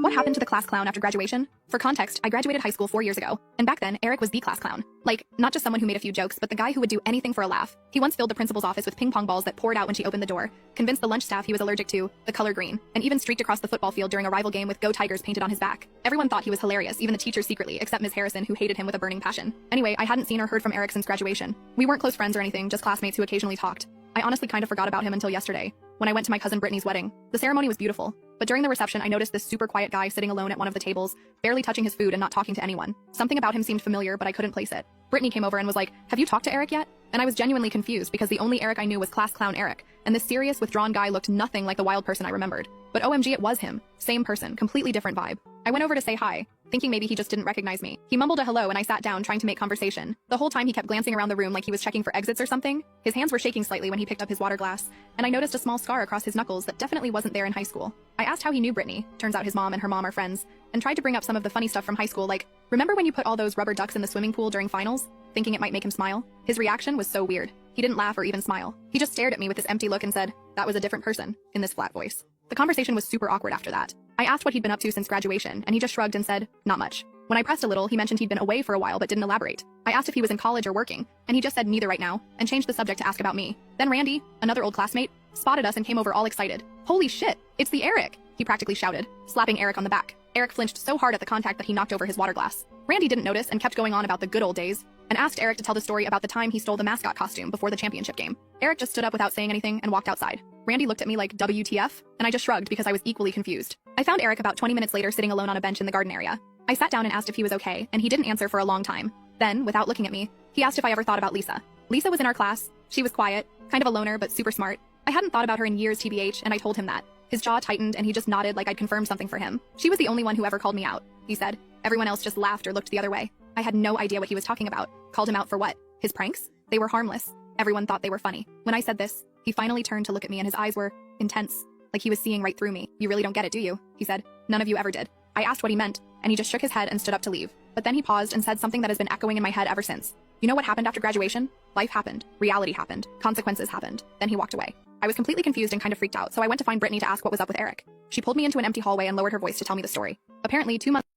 What happened to the class clown after graduation? For context, I graduated high school 4 years ago, and back then, Eric was the class clown. Like, not just someone who made a few jokes, but the guy who would do anything for a laugh. He once filled the principal's office with ping pong balls that poured out when she opened the door, convinced the lunch staff he was allergic to the color green, and even streaked across the football field during a rival game with "Go Tigers" painted on his back. Everyone thought he was hilarious, even the teachers secretly, except Ms. Harrison, who hated him with a burning passion. Anyway, I hadn't seen or heard from Eric since graduation. We weren't close friends or anything, just classmates who occasionally talked. I honestly kind of forgot about him until yesterday, when I went to my cousin Brittany's wedding. The ceremony was beautiful, but during the reception I noticed this super quiet guy sitting alone at one of the tables, barely touching his food and not talking to anyone. Something about him seemed familiar, but I couldn't place it. Brittany came over and was like, "Have you talked to Eric yet?" And I was genuinely confused because the only Eric I knew was class clown Eric, and this serious, withdrawn guy looked nothing like the wild person I remembered. But OMG, it was him. Same person, completely different vibe. I went over to say hi, thinking maybe he just didn't recognize me. He mumbled a hello and I sat down trying to make conversation. The whole time he kept glancing around the room like he was checking for exits or something. His hands were shaking slightly when he picked up his water glass, and I noticed a small scar across his knuckles that definitely wasn't there in high school. I asked how he knew Brittany, turns out his mom and her mom are friends, and tried to bring up some of the funny stuff from high school like, "Remember when you put all those rubber ducks in the swimming pool during finals?" Thinking it might make him smile. His reaction was so weird. He didn't laugh or even smile. He just stared at me with this empty look and said, "That was a different person," in this flat voice. The conversation was super awkward after that. I asked what he'd been up to since graduation, and he just shrugged and said, "Not much." When I pressed a little, he mentioned he'd been away for a while but didn't elaborate. I asked if he was in college or working, and he just said neither right now, and changed the subject to ask about me. Then Randy, another old classmate, spotted us and came over all excited. "Holy shit, it's the Eric!" he practically shouted, slapping Eric on the back. Eric flinched so hard at the contact that he knocked over his water glass. Randy didn't notice and kept going on about the good old days, and asked Eric to tell the story about the time he stole the mascot costume before the championship game. Eric just stood up without saying anything and walked outside. Randy looked at me like, "WTF?" and I just shrugged because I was equally confused. I found Eric about 20 minutes later sitting alone on a bench in the garden area. I sat down and asked if he was okay, and he didn't answer for a long time. Then, without looking at me, he asked if I ever thought about Lisa. Lisa was in our class. She was quiet, kind of a loner, but super smart. I hadn't thought about her in years, TBH, and I told him that. His jaw tightened and he just nodded like I'd confirmed something for him. "She was the only one who ever called me out," he said. Everyone else just laughed or looked the other way. I had no idea what he was talking about. Called him out for what? His pranks? They were harmless. Everyone thought they were funny. When I said this, he finally turned to look at me and his eyes were intense, like he was seeing right through me. "You really don't get it, do you?" he said. "None of you ever did." I asked what he meant, and he just shook his head and stood up to leave. But then he paused and said something that has been echoing in my head ever since. "You know what happened after graduation? Life happened. Reality happened. Consequences happened." Then he walked away. I was completely confused and kind of freaked out, so I went to find Brittany to ask what was up with Eric. She pulled me into an empty hallway and lowered her voice to tell me the story. Apparently, 2 months